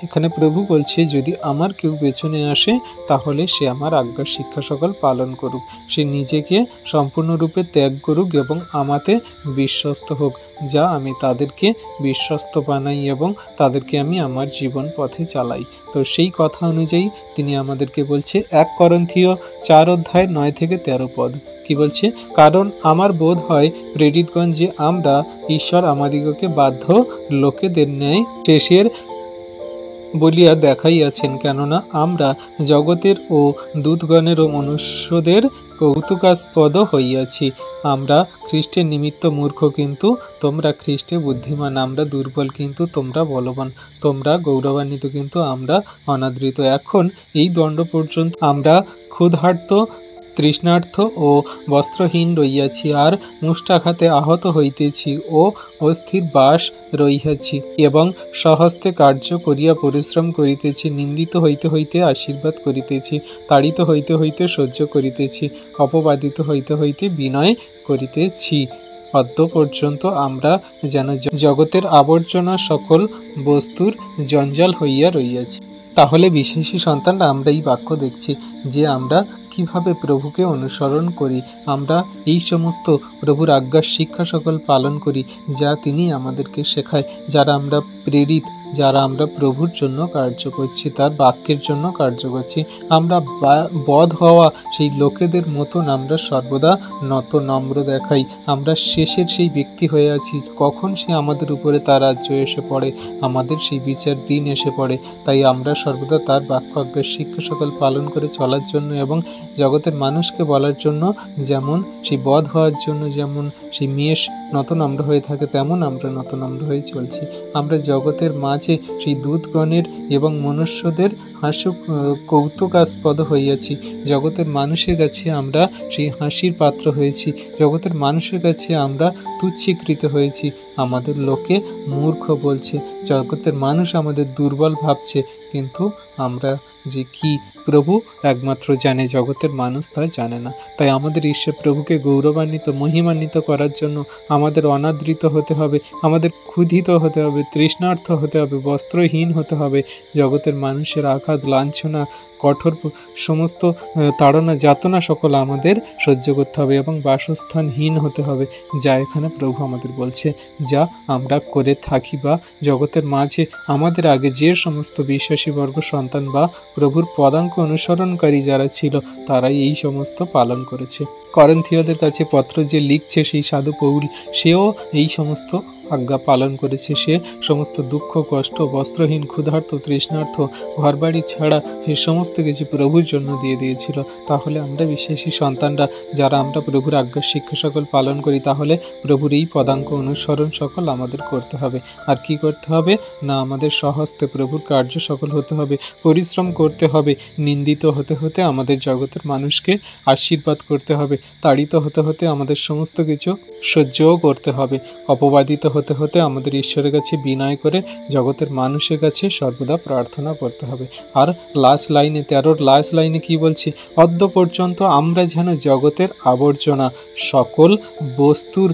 এখানে প্রভু বলছে, যদি আমার কেউ পেছনে আসে তাহলে সে আমার আজ্ঞা শিক্ষা সকল পালন করুক, সে নিজেকে সম্পূর্ণরূপে ত্যাগ করুক এবং আমাতে বিশ্বস্ত হোক, যা আমি তাদেরকে বিশ্বস্ত বানাই এবং তাদেরকে আমি আমার জীবন পথে চালাই। তো সেই কথা অনুযায়ী তিনি আমাদেরকে বলছে 1 করিন্থীয় 4 অধ্যায় 9 থেকে 13 পদ কি বলছে, কারণ আমার বোধ হয় প্রেরিতগণ যে আমরা ঈশ্বর আমাদিগকে বাধ্য লোকেদের ন্যায় শেষের বলিয়া দেখাইয়াছেন, কেননা আমরা জগতের ও দূতগণের ও মনুষ্যদের কৌতুকাস্পদ হইয়াছি। আমরা খ্রিস্টের নিমিত্ত মূর্খ, কিন্তু তোমরা খ্রিস্টে বুদ্ধিমান। আমরা দুর্বল, কিন্তু তোমরা বলবান। তোমরা গৌরবান্বিত, কিন্তু আমরা অনাদৃত। এখন এই দণ্ড পর্যন্ত আমরা ক্ষুধার্ত, তৃষ্ণার্থ ও বস্ত্রহীন রইয়াছি, আর মুষ্টাঘাতে আহত হইতেছি ও অস্থির বাস রহিয়াছি, এবং স্বহস্তে কার্য করিয়া পরিশ্রম করিতেছি, নিন্দিত হইতে হইতে আশীর্বাদ করিতেছি, তাড়িত হইতে হইতে সহ্য করিতেছি, অপবাদিত হইতে হইতে বিনয় করিতেছি। অদ্য পর্যন্ত আমরা যেন জগতের আবর্জনা সকল বস্তুর জঞ্জাল হইয়া রইয়াছি। তাহলে বিশ্বাসী সন্তানরা আমরা এই বাক্য দেখছি যে আমরা কিভাবে প্রভুকে অনুসরণ করি, আমরা এই সমস্ত প্রভুর আজ্ঞার শিক্ষা সকল পালন করি যা তিনি আমাদেরকে শেখায়, যারা আমরা প্রেরিত, যারা আমরা প্রভুর জন্য কার্য করছি, তার বাক্যের জন্য কার্য করছি। আমরা বধ হওয়া সেই লোকেদের মতন আমরা সর্বদা নত নম্র দেখাই। আমরা শেষের সেই ব্যক্তি হয়ে আছি, কখন সে আমাদের উপরে তার রাজ্য এসে পড়ে, আমাদের সেই বিচার দিন এসে পড়ে। তাই আমরা সর্বদা তার বাক্য আজ্ঞার শিক্ষা সকল পালন করে চলার জন্য এবং জগতের মানুষকে বলার জন্য, যেমন সেই বধ হওয়ার জন্য যেমন সেই মেষ নত নম্র হয়ে থাকে, তেমন আমরা নত নম্র হয়ে চলছি। আমরা জগতের মাঝে সেই দূতগণের এবং মনুষ্যদের হাস্য কৌতুকাস্পদ হইয়াছি। জগতের মানুষের কাছে আমরা সেই হাসির পাত্র হয়েছি, জগতের মানুষের কাছে আমরা তুচ্ছীকৃত হয়েছি। আমাদের লোকে মূর্খ বলছে, জগতের মানুষ আমাদের দুর্বল ভাবছে, কিন্তু আমরা যে কি প্রভু একমাত্র জানে, জগতের মানুষ তা জানে না। তাই আমাদের ঈশ্বর প্রভুকে গৌরবান্বিত মহিমান্বিত করার জন্য আমাদের অনাদৃত হতে হবে, আমাদের ক্ষুধিত হতে হবে, তৃষ্ণার্থ হতে হবে, বস্ত্রহীন হতে হবে। জগতের মানুষের আঘাত, লাঞ্ছনা, কঠোর সমস্ত তাড়না, যাতনা সকল আমাদের সহ্য করতে হবে এবং বাসস্থানহীন হতে হবে, যা এখানে প্রভু আমাদের বলছে, যা আমরা করে থাকি বা জগতের মাঝে আমাদের আগে যে সমস্ত বিশ্বাসীবর্গ সন্তান বা প্রভুর পদাঙ্ক অনুসরণকারী যারা ছিল তারাই এই সমস্ত পালন করেছে। করিন্থীয়দের কাছে পত্র যে লিখছে সেই সাধু পৌল, সেও এই সমস্ত আজ্ঞা পালন করেছে। সে সমস্ত দুঃখ, কষ্ট, বস্ত্রহীন, ক্ষুধার্ত, তৃষ্ণার্থ, ঘরবাড়ি ছাড়া সে সমস্ত কিছু প্রভুর জন্য দিয়ে দিয়েছিল। তাহলে আমরা বিশ্বাসী সন্তানরা যারা আমরা প্রভুর আজ্ঞার শিক্ষা সকল পালন করি, তাহলে প্রভুর এই পদাঙ্ক অনুসরণ সকল আমাদের করতে হবে। আর কি করতে হবে না, আমাদের স্বহস্তে প্রভুর কার্য সকল হতে হবে, পরিশ্রম করতে হবে, নিন্দিত হতে হতে আমাদের জগতের মানুষকে আশীর্বাদ করতে হবে, তাড়িত হতে হতে আমাদের সমস্ত কিছু সহ্যও করতে হবে, অপবাদিত হতে হতে আমাদের ঈশ্বরের কাছে বিনয় করে জগতের মানুষের কাছে সর্বদা প্রার্থনা করতে হবে। আর লাস্ট লাইনে 13 লাস্ট লাইনে কি বলছি, অদ্য পর্যন্ত আমরা যেন জগতের আবর্জনা সকল বস্তুর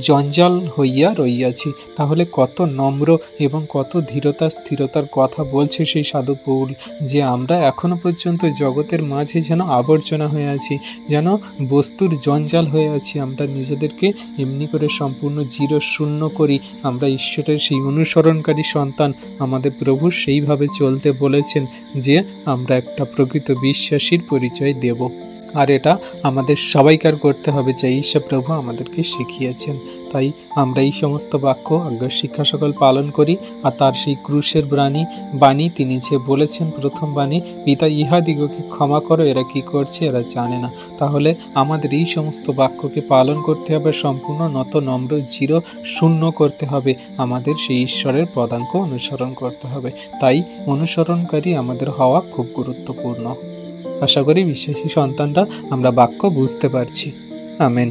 জঞ্জাল হইয়া রইয়াছি। তাহলে কত নম্র এবং কত ধীরতা স্থিরতার কথা বলছে সেই সাধু পৌল, যে আমরা এখনো পর্যন্ত জগতের মাঝে যেন আবর্জনা হয়ে আছি, যেন বস্তুর জঞ্জাল হয়ে আছি। আমরা নিজেদেরকে এমনি করে সম্পূর্ণ জিরো শূন্য করি। আমরা ঈশ্বরের সেই অনুসরণকারী সন্তান, আমাদের প্রভু সেইভাবে চলতে বলেছেন যে আমরা একটা প্রকৃত বিশ্বাসীর পরিচয় দেব। আর এটা আমাদের সবাইকার করতে হবে, যা ঈশ্বর প্রভু আমাদেরকে শিখিয়েছেন। তাই আমরা এই সমস্ত বাক্য আজ্ঞার শিক্ষা সকল পালন করি। আর তার সেই ক্রুশের বাণী তিনি যে বলেছেন, প্রথম বাণী, পিতা ইহাদিগকে ক্ষমা করো, এরা কি করছে এরা জানে না। তাহলে আমাদের এই সমস্ত বাক্যকে পালন করতে হবে, সম্পূর্ণ নত নম্র জিরো শূন্য করতে হবে, আমাদের সেই ঈশ্বরের পদাঙ্ক অনুসরণ করতে হবে। তাই অনুসরণকারী আমাদের হওয়া খুব গুরুত্বপূর্ণ। আশা করি বিশ্বাসী সন্তানরা আমরা বাক্য বুঝতে পারছি। আমেন।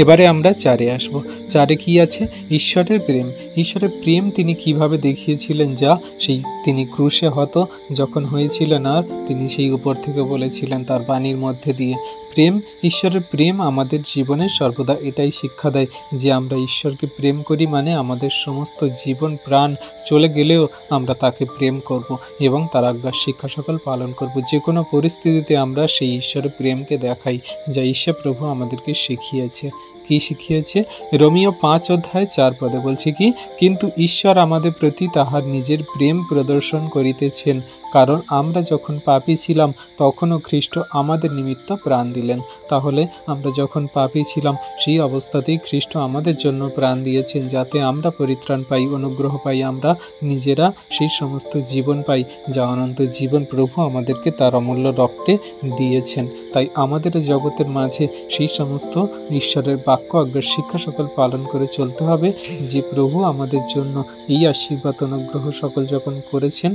এবারে আমরা 4-এ আসবো। 4-এ কি আছে? ঈশ্বরের প্রেম। ঈশ্বরের প্রেম তিনি কিভাবে দেখিয়েছিলেন, যা সেই তিনি ক্রুশে হত যখন হয়েছিলেন, আর তিনি সেই উপর থেকে বলেছিলেন তার বাণীর মধ্যে দিয়ে। প্রেম, ঈশ্বরের প্রেম আমাদের জীবনে সর্বদা এটাই শিক্ষা দেয় যে আমরা ঈশ্বরকে প্রেম করি, মানে আমাদের সমস্ত জীবন প্রাণ চলে গেলেও আমরা তাকে প্রেম করব এবং তার আজ্ঞার শিক্ষা সকল পালন করব। যে কোনো পরিস্থিতিতে আমরা সেই ঈশ্বরের প্রেমকে দেখাই, যা ঈশ্বর প্রভু আমাদেরকে শিখিয়েছে। কি শিখিয়েছে? রোমিও 5:4 বলছে কি, কিন্তু ঈশ্বর আমাদের প্রতি তাহার নিজের প্রেম প্রদর্শন করিতেছেন, কারণ আমরা যখন পাপী ছিলাম তখনও খ্রিস্ট আমাদের নিমিত্ত প্রাণ দিলেন। তাহলে আমরা যখন পাপী ছিলাম সেই অবস্থাতেই খ্রিস্ট আমাদের জন্য প্রাণ দিয়েছেন, যাতে আমরা পরিত্রাণ পাই, অনুগ্রহ পাই, আমরা নিজেরা সেই সমস্ত জীবন পাই যা অনন্ত জীবন প্রভু আমাদেরকে তার অমূল্য রক্তে দিয়েছেন। তাই আমাদেরও জগতের মাঝে সেই সমস্ত ঈশ্বরের বাক্য আজ্ঞার শিক্ষা সকল পালন করে চলতে হবে, যে প্রভু আমাদের জন্য এই আশীর্বাদ অনুগ্রহ সকল যখন করেছেন,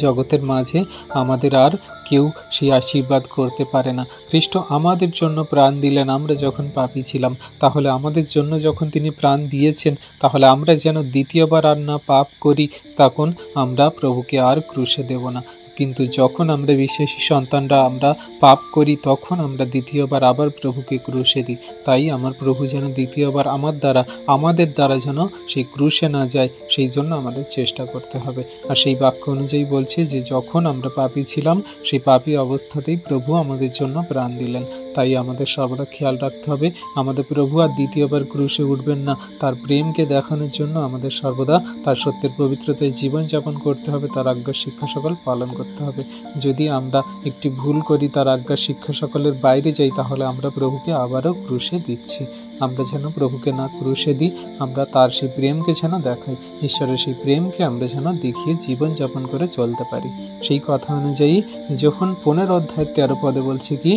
জগতের মাঝে আমাদের আর কেউ সেই আশীর্বাদ করতে পারে না। খ্রিস্ট আমাদের জন্য প্রাণ দিলেন আমরা যখন পাপী ছিলাম। তাহলে আমাদের জন্য যখন তিনি প্রাণ দিয়েছেন, তাহলে আমরা যেন দ্বিতীয়বার আর না পাপ করি, তখন আমরা প্রভুকে আর ক্রুশে দেব না। কিন্তু যখন আমরা বিশ্বাসী সন্তানরা আমরা পাপ করি তখন আমরা দ্বিতীয়বার আবার প্রভুকে ক্রুশে দিই। তাই আমার প্রভু যেন দ্বিতীয়বার আমাদের দ্বারা যেন সেই ক্রুশে না যায়, সেই জন্য আমাদের চেষ্টা করতে হবে। আর সেই বাক্য অনুযায়ী বলছে যে যখন আমরা পাপী ছিলাম সেই পাপী অবস্থাতেই প্রভু আমাদের জন্য প্রাণ দিলেন। তাই আমাদের সর্বদা খেয়াল রাখতে হবে আমাদের প্রভু আর দ্বিতীয়বার ক্রুশে উঠবেন না। তার প্রেমকে দেখানোর জন্য আমাদের সর্বদা তার সত্যের পবিত্রতায় জীবনযাপন করতে হবে, তার আজ্ঞার শিক্ষা সকল পালন করতে হবে। যদি আমরা একটি ভুল করি, তার আজ্ঞার শিক্ষা সকলের বাইরে যাই, তাহলে আমরা প্রভুকে আবারও ক্রুশে দিচ্ছি। আমরা যেন প্রভুকে না ক্রুশে দিই, আমরা তার সেই প্রেমকে যেন দেখাই, ঈশ্বরের সেই প্রেমকে আমরা যেন দেখিয়ে জীবনযাপন করে চলতে পারি। সেই কথা অনুযায়ী যখন 15 অধ্যায় 13 পদে বলছে কি,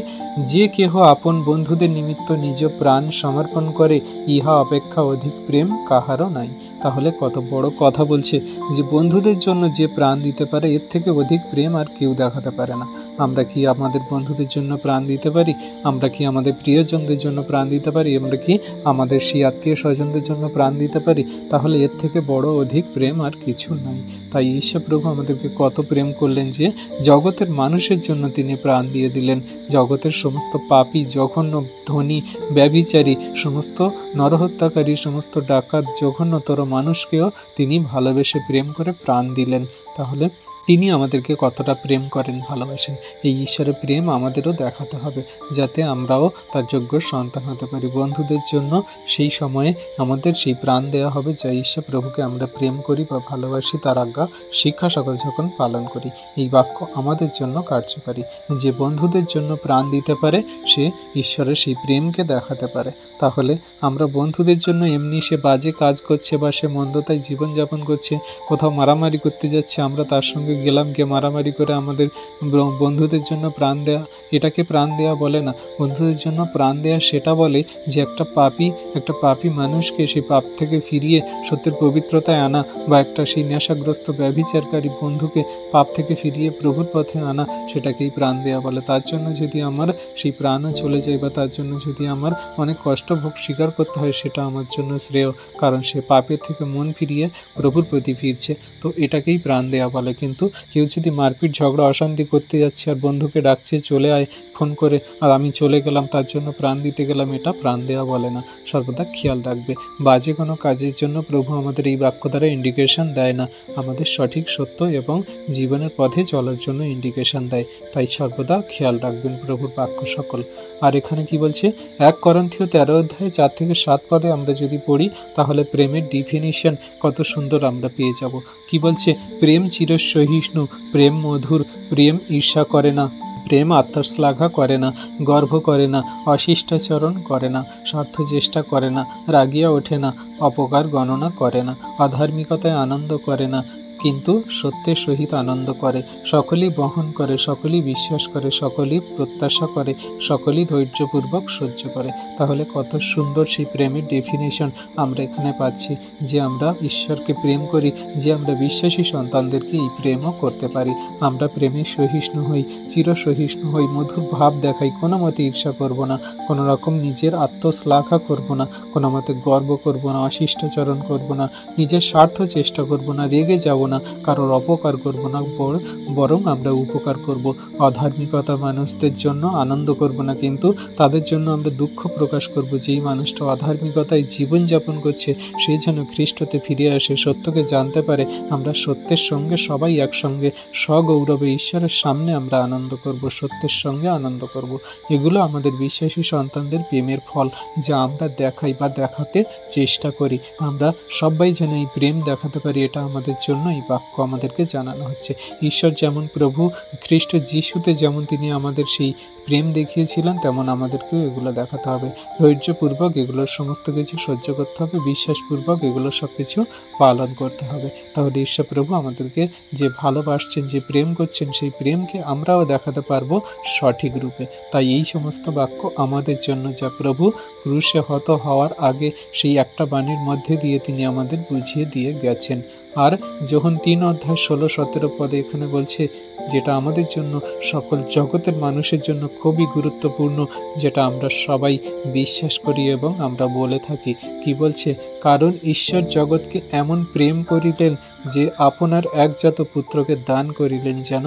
যে কেহ আপন বন্ধুদের নিমিত্ত নিজ প্রাণ সমর্পণ করে ইহা অপেক্ষা অধিক প্রেম কাহারও নাই। তাহলে কত বড় কথা বলছে যে বন্ধুদের জন্য যে প্রাণ দিতে পারে এর থেকে অধিক প্রেম আর কেউ দেখাতে পারে না। আমরা কি আমাদের বন্ধুদের জন্য প্রাণ দিতে পারি? আমরা কি আমাদের প্রিয়জনদের জন্য প্রাণ দিতে পারি? আমরা কি আমাদের সেই আত্মীয় স্বজনদের জন্য প্রাণ দিতে পারি? তাহলে এর থেকে বড় অধিক প্রেম আর কিছু নাই। তাই ঈশ্বর প্রভু আমাদেরকে কত প্রেম করলেন যে জগতের মানুষের জন্য তিনি প্রাণ দিয়ে দিলেন। জগতের সমস্ত পাপী, জঘন্য, ধনী, ব্যভিচারী, সমস্ত নরহত্যাকারী, সমস্ত ডাকাত, জঘন্যতর মানুষকেও তিনি ভালোবেসে প্রেম করে প্রাণ দিলেন। তাহলে তিনি আমাদেরকে কতটা প্রেম করেন, ভালোবাসেন, এই ঈশ্বরের প্রেম আমাদেরও দেখাতে হবে যাতে আমরাও তার যোগ্য সন্তান হতে পারি। বন্ধুদের জন্য সেই সময়ে আমাদের সেই প্রাণ দেওয়া হবে যা ঈশ্বর প্রভুকে আমরা প্রেম করি বা ভালোবাসি, তার আজ্ঞা শিক্ষা সকল যখন পালন করি। এই বাক্য আমাদের জন্য কার্যকারী। যে বন্ধুদের জন্য প্রাণ দিতে পারে সে ঈশ্বরের সেই প্রেমকে দেখাতে পারে। তাহলে আমরা বন্ধুদের জন্য এমনি সে বাজে কাজ করছে বা সে মন্দতায় জীবনযাপন করছে, কোথাও মারামারি করতে যাচ্ছে, আমরা তার সঙ্গে গেলাম, গিয়ে মারামারি করে আমাদের বন্ধুদের জন্য প্রাণ দেয়া, এটাকে প্রাণ দেয়া বলে না। বন্ধুদের জন্য প্রাণ দেয়া সেটা বলে যে একটা পাপী মানুষকে সেই পাপ থেকে ফিরিয়ে সত্যের পবিত্রতায় আনা, বা একটা সেই নেশাগ্রস্ত ব্যভিচারকারী বন্ধুকে পাপ থেকে ফিরিয়ে প্রভুর পথে আনা, সেটাকেই প্রাণ দেয়া বলে। তার জন্য যদি আমার সেই প্রাণও চলে যায় বা তার জন্য যদি আমার অনেক কষ্ট ভোগ স্বীকার করতে হয়, সেটা আমার জন্য শ্রেয়, কারণ সে পাপের থেকে মন ফিরিয়ে প্রভুর প্রতি ফিরছে। তো এটাকেই প্রাণ দেয়া বলে। কিন্তু কেউ যদি মারপিট, ঝগড়া, অশান্তি করতে যাচ্ছে আর বন্ধুকে ডাকছে চলে আয় ফোন করে, আর আমি চলে গেলাম তার জন্য প্রাণ দিতে গেলাম, এটা প্রাণ দেওয়া বলে না। সর্বদা খেয়াল রাখবে, বাজে কোনো কাজের জন্য প্রভু আমাদের এই বাক্য দ্বারা ইন্ডিকেশন দেয় না, আমাদের সঠিক, সত্য এবং জীবনের পথে চলার জন্য ইন্ডিকেশন দেয়। তাই সর্বদা খেয়াল রাখবেন প্রভুর বাক্য সকল। আর এখানে কি বলছে, 1 করিন্থীয় 13 অধ্যায় 4 থেকে 7 পদে আমরা যদি পড়ি তাহলে প্রেমের ডিফিনিশন কত সুন্দর আমরা পেয়ে যাব। কি বলছে, প্রেম চিরসহিষ্ণু, প্রেম মধুর, প্রেম ঈর্ষা করে না, প্রেম আত্মশ্লাঘা করে না, গর্ব করে না, অশিষ্টাচরণ করে না, স্বার্থ চেষ্টা করে না, রাগিয়া ওঠে না, অপকার গণনা করে না, অধার্মিকতায় আনন্দ করে না, কিন্তু সত্যের সহিত আনন্দ করে, সকলেই বহন করে, সকলেই বিশ্বাস করে, সকলেই প্রত্যাশা করে, সকলেই ধৈর্যপূর্বক সহ্য করে। তাহলে কত সুন্দর সেই প্রেমের ডেফিনেশন আমরা এখানে পাচ্ছি, যে আমরা ঈশ্বরকে প্রেম করি, যে আমরা বিশ্বাসী সন্তানদেরকে এই প্রেমও করতে পারি। আমরা প্রেমে সহিষ্ণু হই, চিরসহিষ্ণু হই, মধুর ভাব দেখাই, কোনো মতে ঈর্ষা করব না, কোনো রকম নিজের আত্মশ্লাঘা করব না, কোনো মতে গর্ব করব না, অশিষ্টাচরণ করব না, নিজের স্বার্থ চেষ্টা করব না, রেগে যাব না, কারোর অপকার করব না, বরং আমরা উপকার করব। অধার্মিকতা মানুষদের জন্য আনন্দ করব না, কিন্তু তাদের জন্য আমরা দুঃখ প্রকাশ করব। যেই মানুষটা অধার্মিকতায় জীবনযাপন করছে সে যেন খ্রিস্টতে ফিরে আসে, সত্যকে জানতে পারে। আমরা সত্যের সঙ্গে সবাই একসঙ্গে সগৌরবে ঈশ্বরের সামনে আমরা আনন্দ করব, সত্যের সঙ্গে আনন্দ করব। এগুলো আমাদের বিশ্বাসী সন্তানদের প্রেমের ফল, যা আমরা দেখাই বা দেখাতে চেষ্টা করি। আমরা সবাই যেন এই প্রেম দেখাতে পারি, এটা আমাদের জন্য এই বাক্য আমাদেরকে জানানো হচ্ছে। ঈশ্বর যেমন প্রভু খ্রিস্ট যিশুতে যেমন তিনি আমাদের সেই প্রেম দেখিয়েছিলেন, তেমন আমাদেরকেও এগুলো দেখাতে হবে। ধৈর্যপূর্বক এগুলোর সমস্ত কিছু সহ্য করতে হবে, বিশ্বাসপূর্বক এগুলো সব কিছু পালন করতে হবে। তাহলে ঈশ্বর প্রভু আমাদেরকে যে ভালোবাসছেন, যে প্রেম করছেন, সেই প্রেমকে আমরাও দেখাতে পারবো সঠিক রূপে। তাই এই সমস্ত বাক্য আমাদের জন্য, যা প্রভু ক্রুশে হত হওয়ার আগে সেই একটা বাণীর মধ্যে দিয়ে তিনি আমাদের বুঝিয়ে দিয়ে গেছেন। আর যখন যোহন 3:16-17 পদে এখানে বলছে, যেটা আমাদের জন্য সকল জগতের মানুষের জন্য খুবই গুরুত্বপূর্ণ, যেটা আমরা সবাই বিশ্বাস করি এবং আমরা বলে থাকি। কি বলছে? কারণ ঈশ্বর জগৎকে এমন প্রেম করিলেন যে আপনার একজাত পুত্রকে দান করিলেন, যেন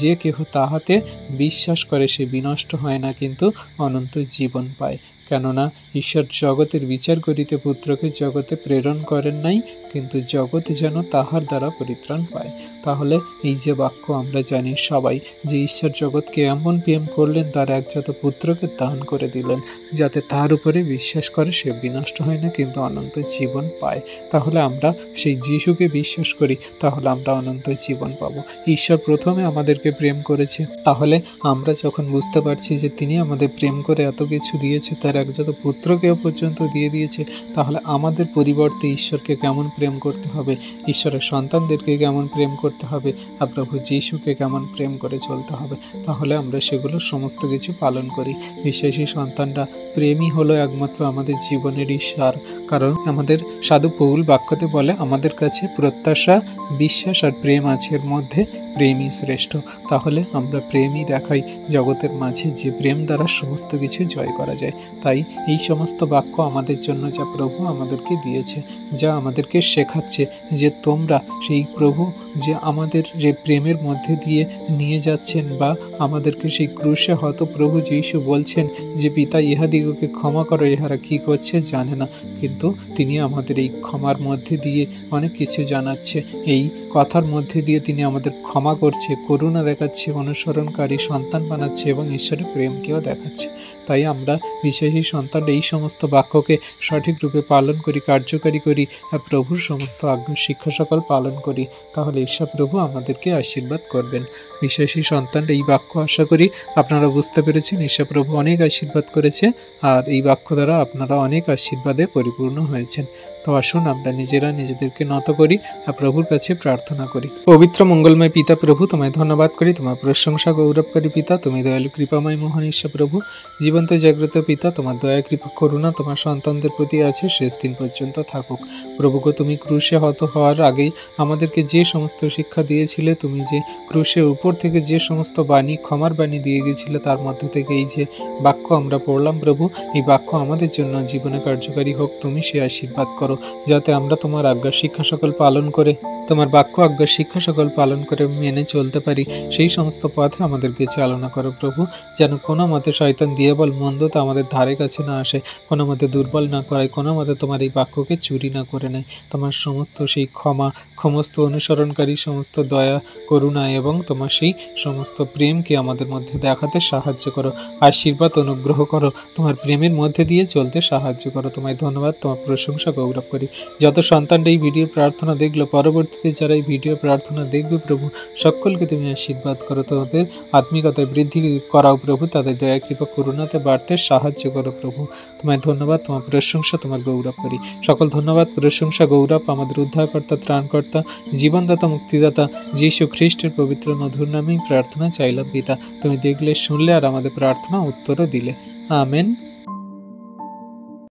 যে কেহ তাহাতে বিশ্বাস করে সে বিনষ্ট হয় না, কিন্তু অনন্ত জীবন পায়। কেননা ঈশ্বর জগতের বিচার করিতে পুত্রকে জগতে প্রেরণ করেন নাই, কিন্তু জগৎ যেন তাহার দ্বারা পরিত্রাণ পায়। তাহলে এই যে বাক্য আমরা জানি সবাই, যে ঈশ্বর জগৎকে এমন প্রেম করলেন তার একজাত পুত্রকে দান করে দিলেন, যাতে তার উপরে বিশ্বাস করে সে বিনষ্ট হয় না, কিন্তু অনন্ত জীবন পায়। তাহলে আমরা সেই যিশুকে বিশ্বাস করি, তাহলে আমরা অনন্ত জীবন পাবো। ঈশ্বর প্রথমে আমাদেরকে প্রেম করেছে, তাহলে আমরা যখন বুঝতে পারছি যে তিনি আমাদের প্রেম করে এত কিছু দিয়েছে, তার একজাত পুত্রকেও পর্যন্ত দিয়ে দিয়েছে, তাহলে আমাদের পরিবর্তে ঈশ্বরকে কেমন প্রেম করতে হবে, ঈশ্বরের সন্তানদেরকে কেমন প্রেম করতে হবে, আর প্রভু যিশুকে কেমন প্রেম করে চলতে হবে, তাহলে আমরা সেগুলো সমস্ত কিছু পালন করি। বিশ্বাসী সন্তানরা, প্রেমই হলো একমাত্র আমাদের জীবনের ঈশ্বর। কারণ আমাদের সাধু পৌল বাক্যতে বলে, আমাদের কাছে প্রত্যাশা, বিশ্বাস আর প্রেম আছে, এর মধ্যে প্রেমই শ্রেষ্ঠ। তাহলে আমরা প্রেমই দেখাই জগতের মাঝে, যে প্রেম দ্বারা সমস্ত কিছু জয় করা যায়। তাই এই সমস্ত বাক্য আমাদের জন্য যা প্রভু আমাদেরকে দিয়েছে, যা আমাদেরকে শেখাচ্ছে যে তোমরা সেই প্রভু যে আমাদের যে প্রেমের মধ্যে দিয়ে নিয়ে যাচ্ছেন, বা আমাদেরকে সেই ক্রুশে হত প্রভু যিশু বলছেন যে পিতা ইহাদিগকে ক্ষমা করো, ইহারা কি করছে জানে না, কিন্তু তিনি আমাদের এই ক্ষমার মধ্যে দিয়ে অনেক কিছু জানাচ্ছে। এই কথার মধ্যে দিয়ে তিনি আমাদের ক্ষমা করছে, করুণা দেখাচ্ছে, অনুসরণকারী সন্তান বানাচ্ছে এবং ঈশ্বরের প্রেমকেও দেখাচ্ছে। তাই আমরা বিশ্বাসী সন্তান এই সমস্ত বাক্যকে সঠিক রূপে পালন করি, কার্যকারী করি, আর প্রভুর সমস্ত আজ্ঞা শিক্ষা সকল পালন করি, তাহলে ঈশ্বর প্রভু আমাদেরকে আশীর্বাদ করবেন। বিশ্বাসী সন্তান এই বাক্য আশা করি আপনারা বুঝতে পেরেছেন, ঈশ্বর প্রভু অনেক আশীর্বাদ করেছে, আর এই বাক্য দ্বারা আপনারা অনেক আশীর্বাদে পরিপূর্ণ হয়েছেন। তো আসুন আমরা নিজেরা নিজেদেরকে নত করি আর প্রভুর কাছে প্রার্থনা করি। পবিত্র মঙ্গলময় পিতা প্রভু, তোমায় ধন্যবাদ করি, তোমার প্রশংসা গৌরবকারী পিতা, তুমি দয়ালু কৃপাময় মহান ঈশ্বর প্রভু, জীবন্ত জাগ্রত পিতা, তোমার দয়া কৃপা করুণা তোমার সন্তানদের প্রতি আছে, শেষ দিন পর্যন্ত থাকুক। প্রভুকে তুমি ক্রুশে হত হওয়ার আগেই আমাদেরকে যে সমস্ত শিক্ষা দিয়েছিলে, তুমি যে ক্রুশের উপর থেকে যে সমস্ত বাণী, ক্ষমার বাণী দিয়ে গেছিলে, তার মধ্যে থেকে এই যে বাক্য আমরা পড়লাম প্রভু, এই বাক্য আমাদের জন্য জীবনে কার্যকারী হোক। তুমি সে আশীর্বাদ করো, যাতে আমরা তোমার আজ্ঞা শিক্ষা সকল পালন করে, তোমার বাক্য আজ্ঞা শিক্ষা সকল পালন করে মেনে চলতে পারি। সেই সমস্ত পথে আমাদেরকে চালনা করো প্রভু, যেন কোনো মতে শয়তান দিয়ে বল মন্দতা আমাদের ধারে কাছে না আসে, কোনো মতে দুর্বল না করায়, কোনো মতে তোমার এই বাক্যকে চুরি না করে নেয়। তোমার সমস্ত সেই ক্ষমা, সমস্ত অনুসরণকারী, সমস্ত দয়া, করুণা এবং তোমার সেই সমস্ত প্রেমকে আমাদের মধ্যে দেখাতে সাহায্য করো, আশীর্বাদ অনুগ্রহ করো, তোমার প্রেমের মধ্যে দিয়ে চলতে সাহায্য করো। তোমায় ধন্যবাদ, তোমার প্রশংসা গৌরব করি। যত সন্তানরা এই ভিডিও প্রার্থনা দেখলো, পরবর্তীতে যারা এই ভিডিও প্রার্থনা দেখবে প্রভু, সকলকে তুমি আশীর্বাদ করো, তাদের আত্মিকতায় বৃদ্ধি করাও প্রভু, তাদের দয়া কৃপা করুণাতে বাড়তে সাহায্য করো প্রভু। তোমায় ধন্যবাদ, তোমার প্রশংসা, তোমার গৌরব করি। সকল ধন্যবাদ, প্রশংসা, গৌরব আমাদের উদ্ধারকর্তা, ত্রাণকর্তা, জীবনদাতা, মুক্তিদাতা যীশু খ্রিস্টের পবিত্র মধুর নামেই প্রার্থনা চাইলাম পিতা। তুমি দেখলে, শুনলে আর আমাদের প্রার্থনা উত্তরও দিলে। আমেন।